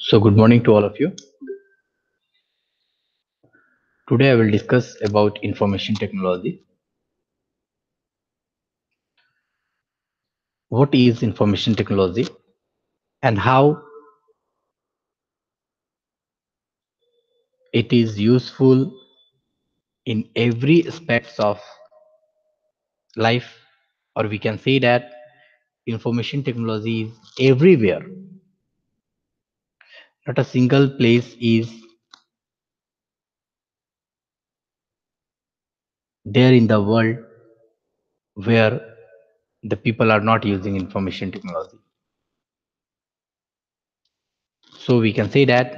So good morning to all of you. Today I will discuss about information technology. What is information technology and how it is useful in every aspects of life, or we can say that information technology is everywhere. Not a single place is there in the world where the people are not using information technology. So we can say that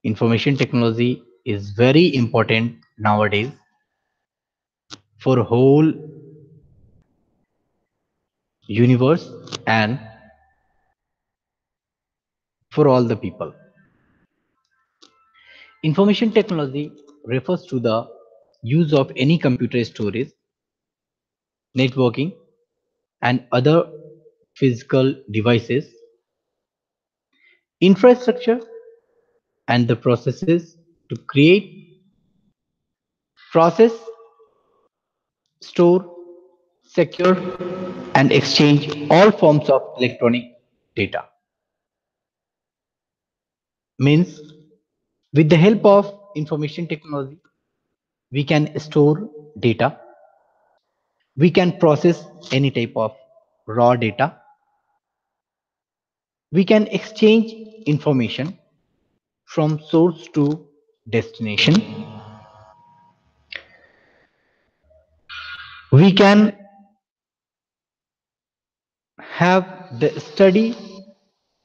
information technology is very important nowadays for whole universe and for all the people. Information technology refers to the use of any computer storage, networking, and other physical devices, infrastructure, and the processes to create, process, store, secure, and exchange all forms of electronic data. Means, with the help of information technology, we can store data, we can process any type of raw data, we can exchange information from source to destination. We can have the study,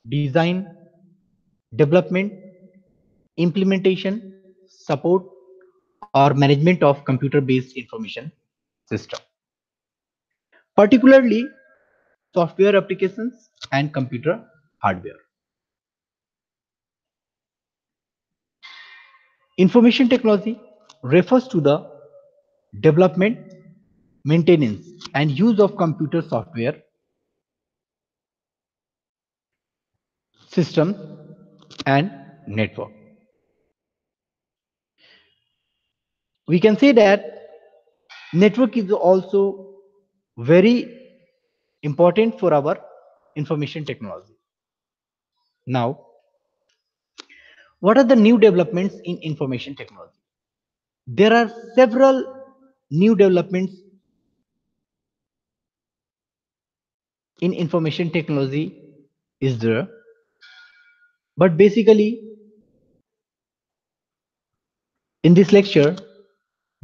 design, development, implementation, support, or management of computer-based information system, particularly software applications and computer hardware. Information technology refers to the development, maintenance, and use of computer software systems and network. We can say that network is also very important for our information technology. Now, what are the new developments in information technology? There are several new developments in information technology is there, but basically in this lecture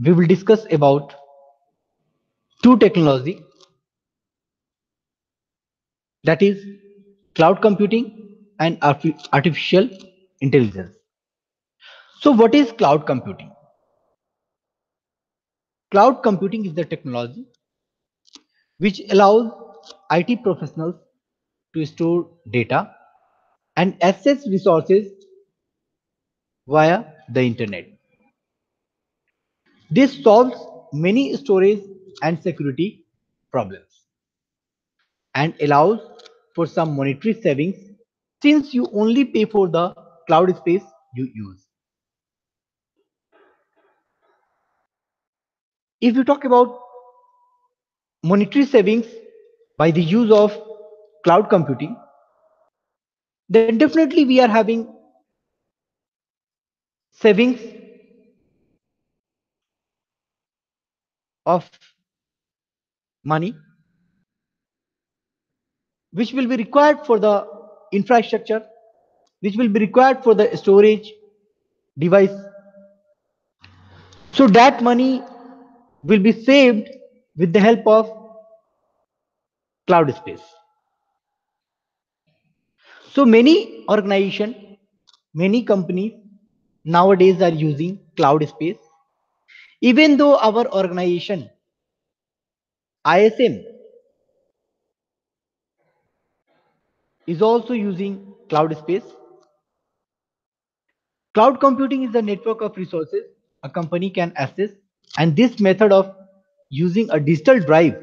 we will discuss about two technology, that is cloud computing and artificial intelligence. So what is cloud computing? Cloud computing is the technology which allows IT professionals to store data and access resources via the internet. This solves many storage and security problems and allows for some monetary savings since you only pay for the cloud space you use. If you talk about monetary savings by the use of cloud computing, then definitely we are having savings of money which will be required for the infrastructure, which will be required for the storage device. So that money will be saved with the help of cloud space. So many organizations, many companies nowadays are using cloud space. Even though our organization, ISM, is also using cloud space. Cloud computing is a network of resources a company can access, and this method of using a digital drive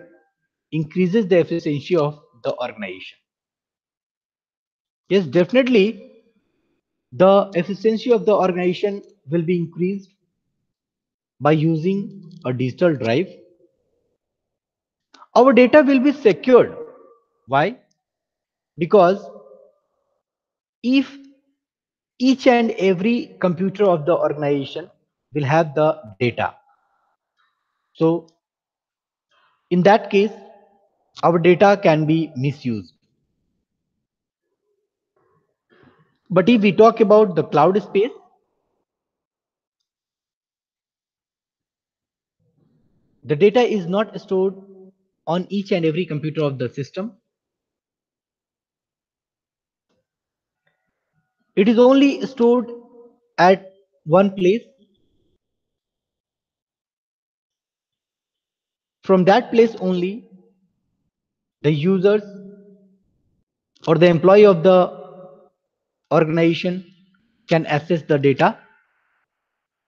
increases the efficiency of the organization. Yes, definitely. The efficiency of the organization will be increased by using a digital drive. Our data will be secured. Why? Because if each and every computer of the organization will have the data, so in that case, our data can be misused. But if we talk about the cloud space, the data is not stored on each and every computer of the system. It is only stored at one place. From that place only, the users or the employee of the organization can access the data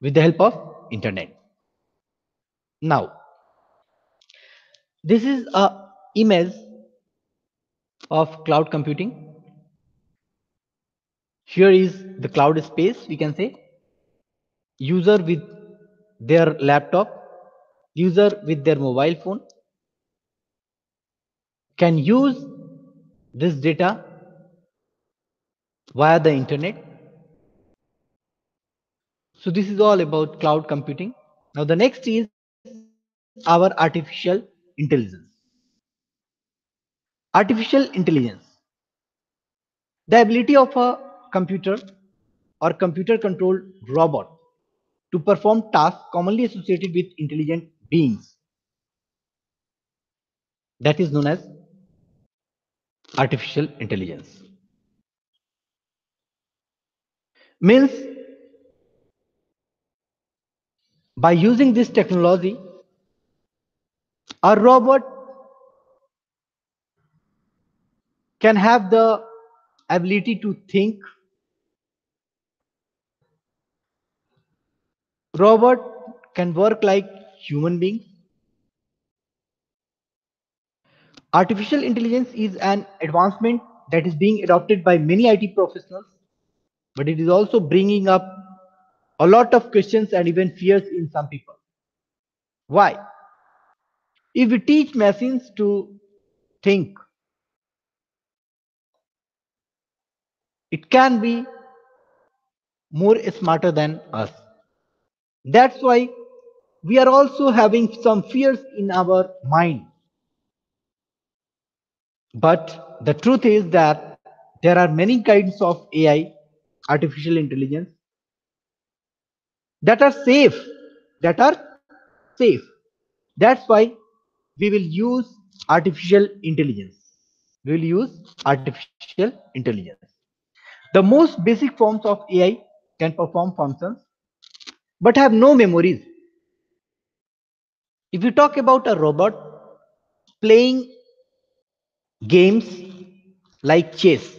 with the help of internet. Now, this is a image of cloud computing. Here is the cloud space, we can say. User with their laptop, user with their mobile phone can use this data via the internet. So this is all about cloud computing. Now the next is our artificial intelligence. Artificial intelligence. The ability of a computer or computer controlled robot to perform tasks commonly associated with intelligent beings. That is known as artificial intelligence. Means by using this technology, a robot can have the ability to think. Robot can work like human beings. Artificial intelligence is an advancement that is being adopted by many IT professionals, but it is also bringing up a lot of questions and even fears in some people. Why? If we teach machines to think, it can be more smarter than us. That's why we are also having some fears in our mind. But the truth is that there are many kinds of AI, artificial intelligence, that are safe, that are safe. That's why we will use artificial intelligence. We will use artificial intelligence. The most basic forms of AI can perform functions but have no memories. If you talk about a robot playing games like chess,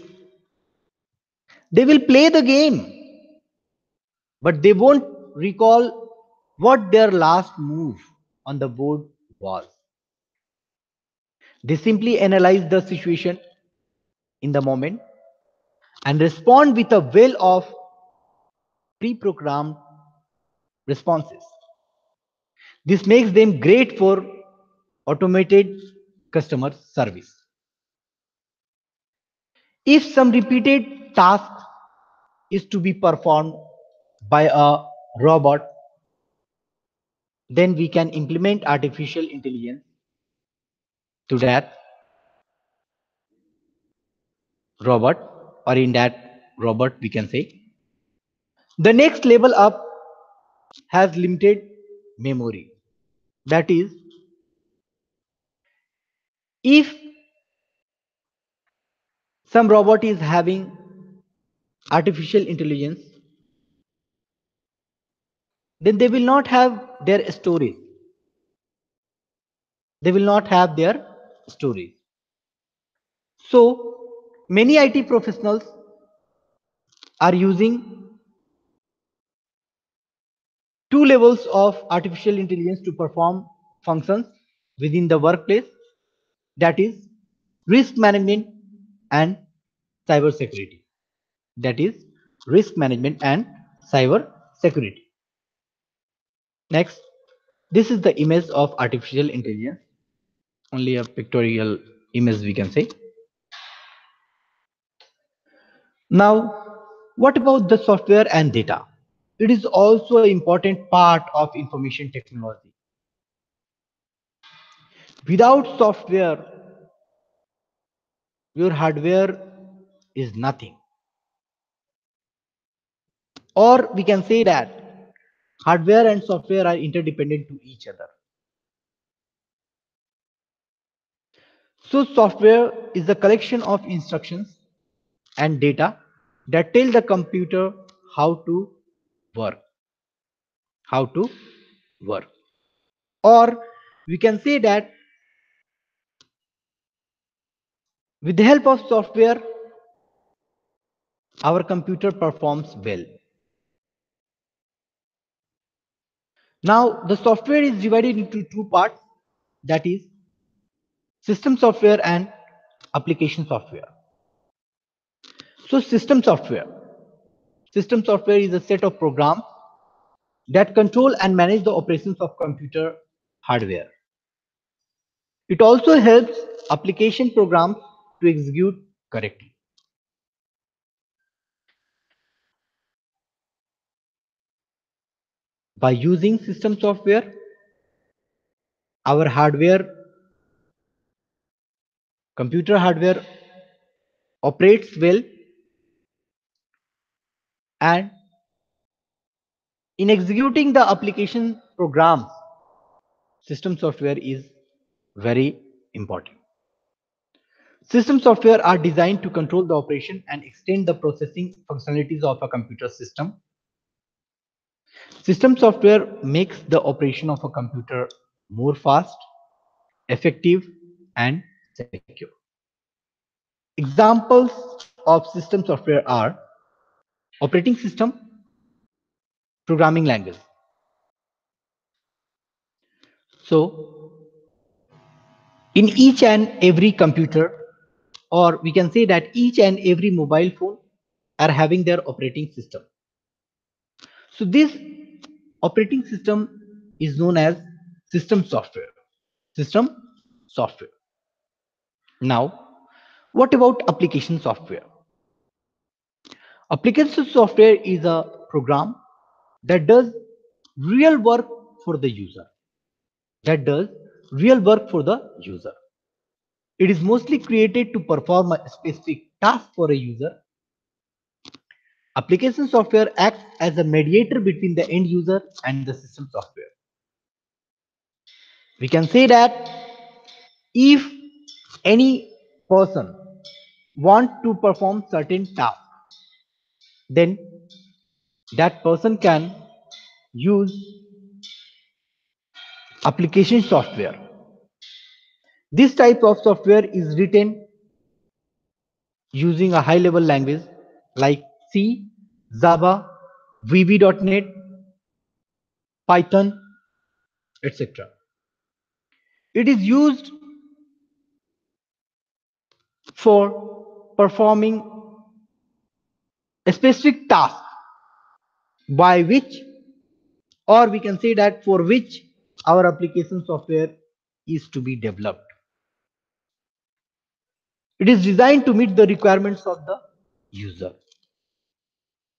they will play the game, but they won't recall what their last move on the board was. They simply analyze the situation in the moment and respond with a well of pre-programmed responses. This makes them great for automated customer service. If some repeated task is to be performed by a robot, then we can implement artificial intelligence to that robot, or in that robot we can say. The next level up has limited memory. That is, if some robot is having artificial intelligence, then they will not have their stories. They will not have their stories. So many IT professionals are using two levels of artificial intelligence to perform functions within the workplace, that is risk management and cyber security. That is risk management, and cyber security. Next, this is the image of artificial intelligence, only a pictorial image we can say. Now, what about the software and data? It is also an important part of information technology. Without software, your hardware is nothing. Or we can say that hardware and software are interdependent to each other. So software is a collection of instructions and data that tell the computer how to work, how to work. Or we can say that with the help of software, our computer performs well. Now, the software is divided into two parts, that is system software and application software. So system software is a set of programs that control and manage the operations of computer hardware. It also helps application programs to execute correctly. By using system software, our computer hardware operates well, and in executing the application programs, system software is very important. System software are designed to control the operation and extend the processing functionalities of a computer system. System software makes the operation of a computer more fast, effective, and secure. Examples of system software are operating system, programming language. So, in each and every computer, or we can say that each and every mobile phone are having their operating system. So this operating system is known as system software. System software. Now, what about application software? Application software is a program that does real work for the user. That does real work for the user. It is mostly created to perform a specific task for a user. Application software acts as a mediator between the end user and the system software. We can say that if any person want to perform certain task, then that person can use application software. This type of software is written using a high level language like C, Java, VB.NET, Python, etc. It is used for performing a specific task by which, or we can say that for which our application software is to be developed. It is designed to meet the requirements of the user.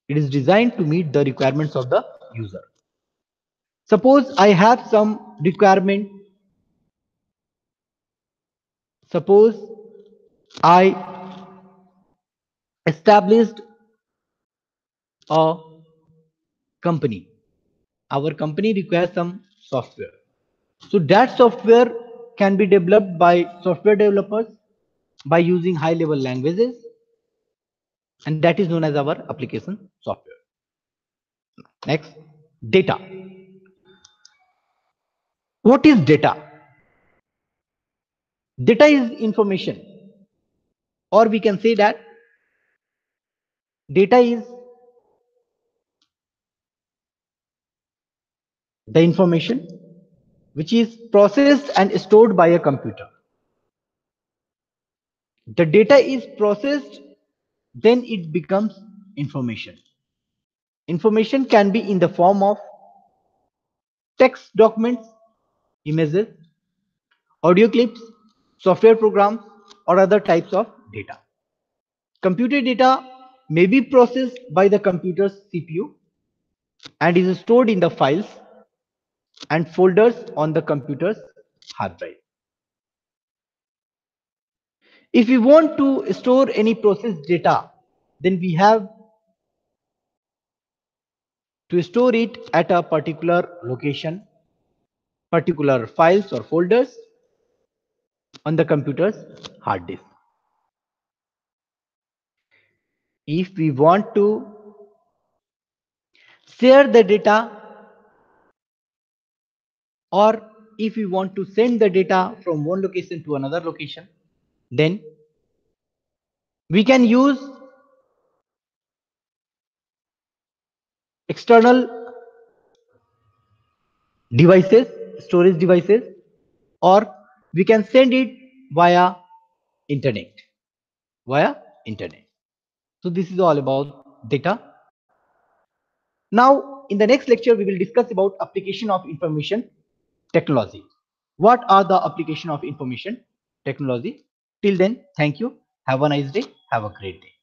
It is designed to meet the requirements of the user. Suppose I have some requirement. Suppose I established a company. Our company requires some software. So that software can be developed by software developers by using high level languages, and that is known as our application software. Next, data. What is data? Data is information, or we can say that data is the information which is processed and stored by a computer. The data is processed, then it becomes information. Information can be in the form of text documents, images, audio clips, software programs, or other types of data. Computer data may be processed by the computer's CPU and is stored in the files and folders on the computer's hard drive. If we want to store any processed data, then we have to store it at a particular location, particular files or folders on the computer's hard disk. If we want to share the data, or if we want to send the data from one location to another location, then we can use external devices, storage devices, or we can send it via internet. So this is all about data. Now, in the next lecture, we will discuss about application of information technology. What are the application of information technology? Till then, thank you. Have a nice day. Have a great day.